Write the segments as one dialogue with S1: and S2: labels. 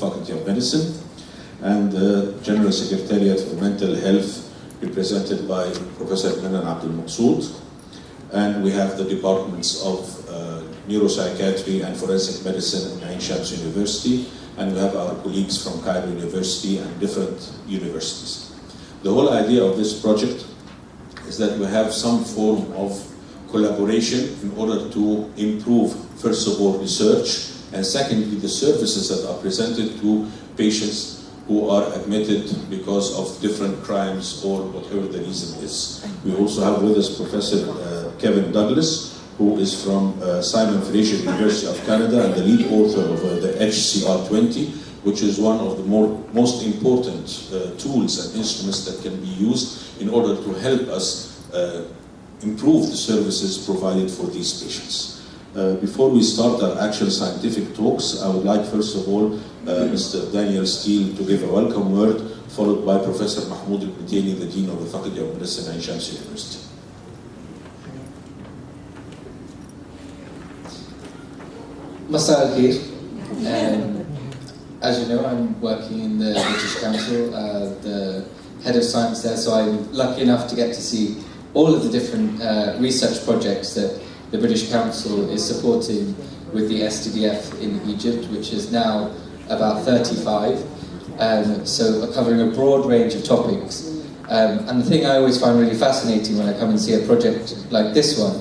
S1: Faculty of Medicine, and the General Secretariat for Mental Health, represented by Professor Menan Abdul Maqsood. And we have the departments of Neuropsychiatry and Forensic Medicine in Ain Shams University, and we have our colleagues from Cairo University and different universities. The whole idea of this project is that we have some form of collaboration in order to improve, first of all, research, and secondly, the services that are presented to patients who are admitted because of different crimes or whatever the reason is. We also have with us Professor Kevin Douglas, who is from Simon Fraser University of Canada and the lead author of the HCR-20, which is one of the most important tools and instruments that can be used in order to help us improve the services provided for these patients. Before we start our actual scientific talks, I would like first of all Mr. Daniel Steele to give a welcome word, followed by Professor Mahmoud al-Mitaini, the Dean of the Faculty of Medicine at Ain Shams University.
S2: Masa al-Khair. As you know, I'm working in the British Council, the head of science there, so I'm lucky enough to get to see all of the different research projects that the British Council is supporting with the SDDF in Egypt, which is now about 35, so covering a broad range of topics. And the thing I always find really fascinating when I come and see a project like this one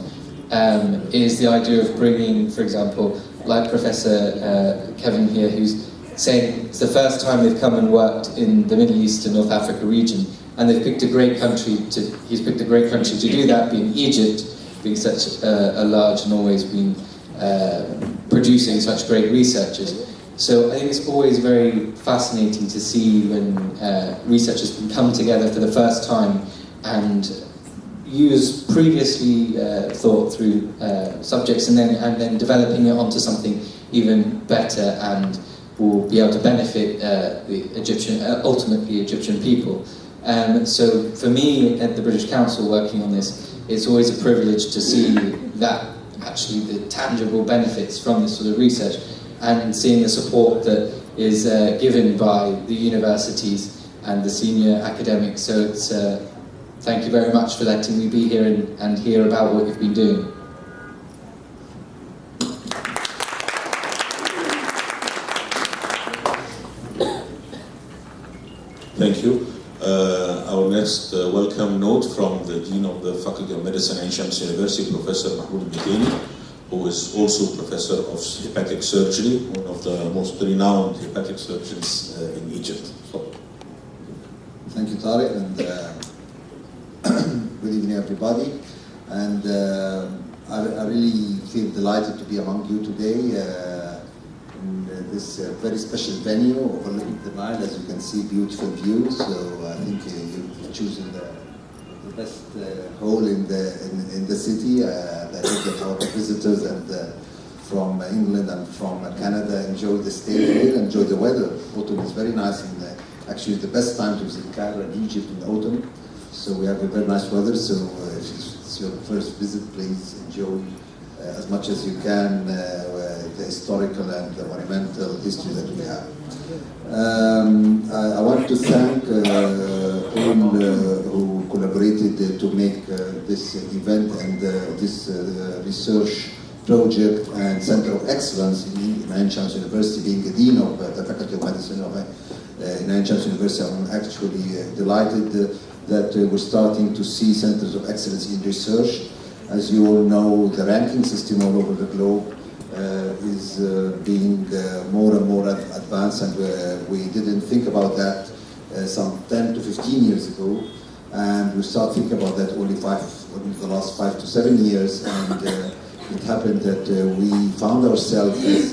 S2: is the idea of bringing, for example, like Professor Kevin here, who's saying it's the first time they've come and worked in the Middle East and North Africa region, and they've picked a great country he's picked a great country to do that, being Egypt, being such a large and always been producing such great researchers. So I think it's always very fascinating to see when researchers can come together for the first time and use previously thought through subjects and then developing it onto something even better and will be able to benefit the Egyptian, ultimately Egyptian people. So for me at the British Council working on this, it's always a privilege to see that actually the tangible benefits from this sort of research and seeing the support that is given by the universities and the senior academics. So it's thank you very much for letting me be here and hear about what you've been doing.
S1: Thank you. Our next welcome note from the Dean of the Faculty of Medicine at Ain Shams University, Professor Mahmoud al-Mitaini, who is also Professor of Hepatic Surgery, one of the most renowned hepatic surgeons in Egypt. So.
S3: Thank you, Tariq, and good evening, everybody. And I really feel delighted to be among you today in this very special venue overlooking the Nile. As you can see, beautiful views. So I think you've chosen the best hall in the city. I hope that our visitors and from England and from Canada enjoy the stay here, enjoy the weather. Autumn is very nice, and actually the best time to visit Cairo and Egypt in autumn. So we have a very nice weather. So if it's your first visit, please enjoy as much as you can the historical and the monumental history that we have. I want to thank all who collaborated to make this event and this research project and Center of Excellence in Ain Shams University. Being the Dean of the Faculty of Medicine in Ain Shams University, I'm actually delighted that we're starting to see centers of excellence in research. As you all know, the ranking system all over the globe is being more and more advanced, and we didn't think about that some 10 to 15 years ago, and we started thinking about that only the last 5 to 7 years, and it happened that we found ourselves as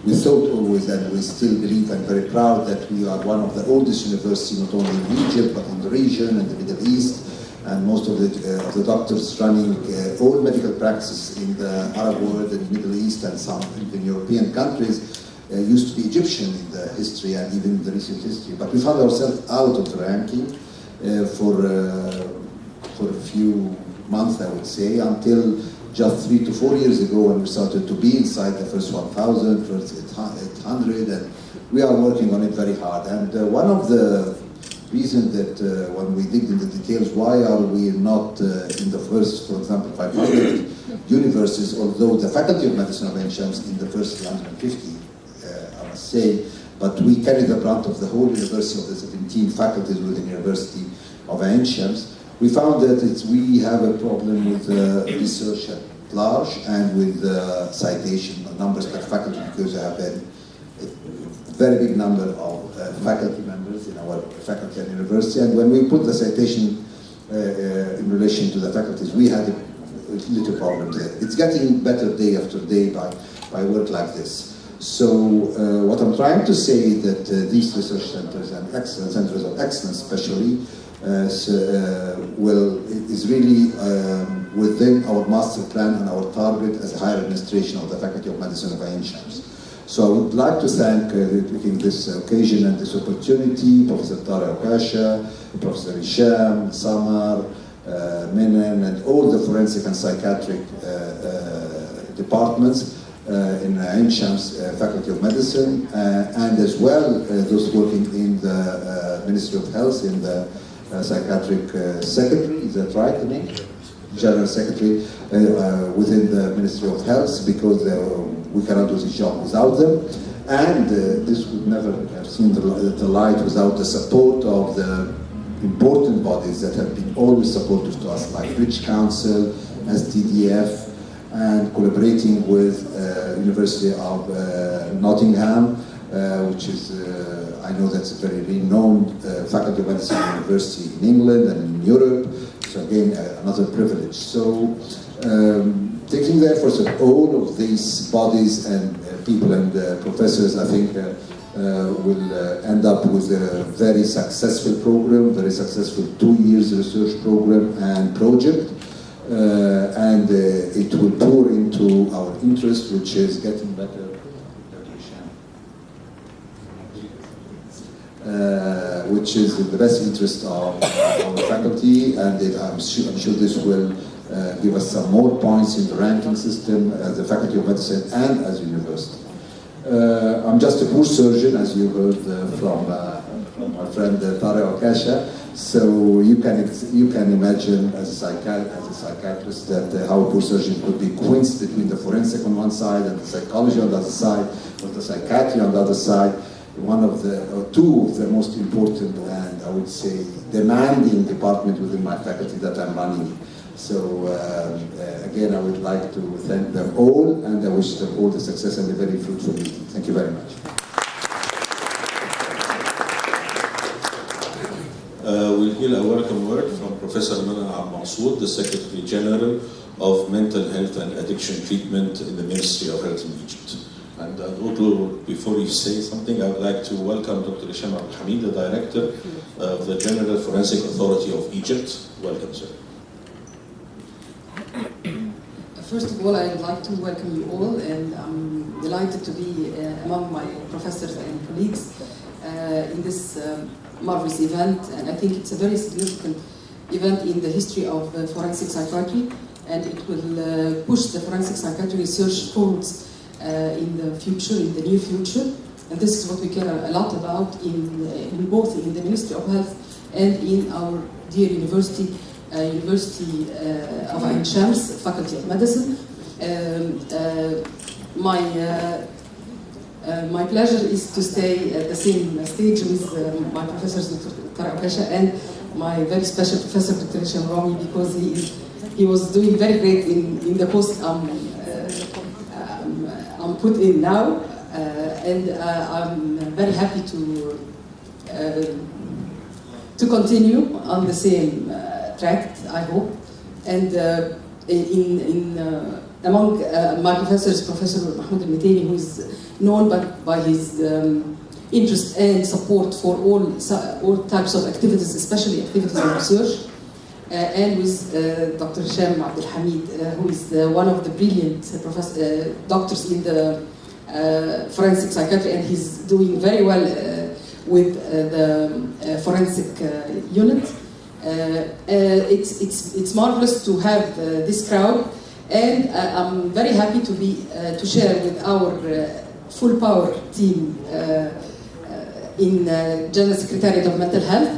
S3: we thought always, and we still believe and very proud that we are one of the oldest universities, not only in Egypt but in the region and the Middle East. And most of the doctors running all medical practice in the Arab world and the Middle East and some in European countries used to be Egyptian in the history and even in the recent history. But we found ourselves out of the ranking for a few months, I would say, until just 3 to 4 years ago when we started to be inside the first 1,000, first 800, and we are working on it very hard. And one of the reasons that when we dig into the details, why are we not in the first, for example, 500 universities, although the Faculty of Medicine of Ain Shams in the first 350, I must say, but we carry the brunt of the whole university of the 17 faculties within the University of Ain Shams. We found that we have a problem with research at large and with citation numbers per faculty, because we have a very big number of faculty members in our faculty and university. And when we put the citation in relation to the faculties, we had a little problem there. It's getting better day after day by work like this. So what I'm trying to say is that these research centers and excellence, centers of excellence especially, is really within our master plan and our target as a higher administration of the Faculty of Medicine of Ain Shams. So I would like to thank, taking this occasion and this opportunity, Professor Tariq Okasha, Professor Hisham, Samar, Menon, and all the forensic and psychiatric departments in Ain Shams Faculty of Medicine, and as well those working in the Ministry of Health, in the psychiatric secretary, is that right, the name? General Secretary within the Ministry of Health, because we cannot do this job without them. And this would never have seen the light without the support of the important bodies that have been always supportive to us, like British Council, STDF, and collaborating with University of Nottingham, which is, I know that's a very renowned Faculty of Medicine university in England and in Europe. So again, another privilege. So taking the efforts of all of these bodies and people and professors, I think will end up with a very successful program, very successful 2 years research program and project. And it will pour into our interest, which is getting better. Which is in the best interest of our faculty, and I'm sure this will give us some more points in the ranking system as a Faculty of Medicine and as a university. I'm just a poor surgeon, as you heard from my friend Tariq Okasha. So you can imagine as a psychiatrist that how a poor surgeon could be quinced between the forensic on one side and the psychology on the other side, or the psychiatry on the other side. One of the, or two of the most important and I would say demanding department within my faculty that I'm running. So again, I would like to thank them all, and I wish them all the success and a very fruitful meeting. Thank you very much.
S1: We'll hear a welcome word from Professor Menon Al-Mansour, the Secretary General of Mental Health and Addiction Treatment in the Ministry of Health in Egypt. And before you say something, I would like to welcome Dr. Hisham Al-Hamid, the Director of the General Forensic Authority of Egypt. Welcome, sir.
S4: First of all, I would like to welcome you all, and I'm delighted to be among my professors and colleagues in this marvelous event. And I think it's a very significant event in the history of forensic psychiatry, and it will push the forensic psychiatry research forwards in the future, in the near future. And this is what we care a lot about in both in the Ministry of Health and in our dear university, University of Ain Shams, Faculty of Medicine. My pleasure is to stay at the same stage with my professors, Dr. Tariq Okasha, and my very special professor, Dr. Hisham Rami, because he was doing very great in the post I'm put in now, and I'm very happy to continue on the same track, I hope. And among my professors, Professor Mahmoud Al-Mitani, who is known by his interest and support for all types of activities, especially activities of research, and with Dr. Hisham Al-Hamid, who is one of the brilliant doctors in the forensic psychiatry, and he's doing very well with the forensic unit. It's marvelous to have this crowd And I'm very happy to be to share with our full power team in General Secretariat of Mental Health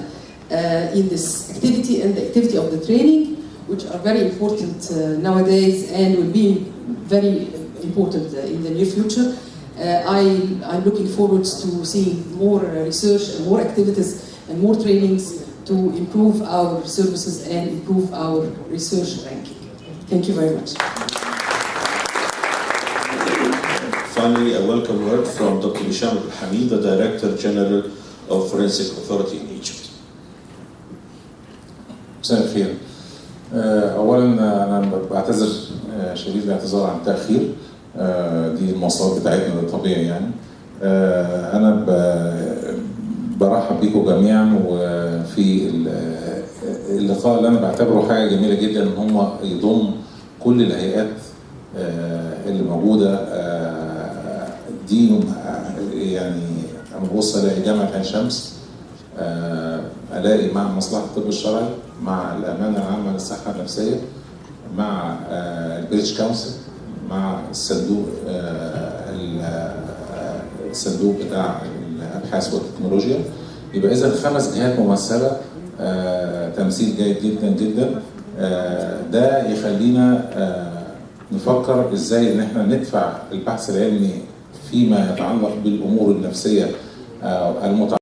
S4: in this activity and the activity of the training, which are very important nowadays and will be very important in the near future. I'm looking forward to seeing more research and more activities and more trainings to improve our services and improve our research ranking. Thank you very much.
S1: Finally, a welcome word from Dr. Hisham Al-Hamid, the Director General of Forensic Authority in Egypt.
S5: مساء الخير. اولا انا بعتذر شديد الاعتذار عن التاخير. دي المواصلات بتاعتنا، ده طبيعي يعني. انا برحب بيكم جميعا، وفي اللقاء اللي انا بعتبره حاجه جميله جدا ان هم يضم كل الهيئات اللي موجوده. دي يعني انا ببص الاقي جامعه عين شمس، الاقي مع مصلحه الطب الشرعي، مع الامانه العامه للصحه النفسيه، مع البريتش كونسل، مع الصندوق بتاع الابحاث والتكنولوجيا. يبقى اذا 5 جهات ممثله، تمثيل جيد جدا جدا. ده يخلينا نفكر ازاي ان احنا ندفع البحث العلمي فيما يتعلق بالامور النفسيه المتعلقه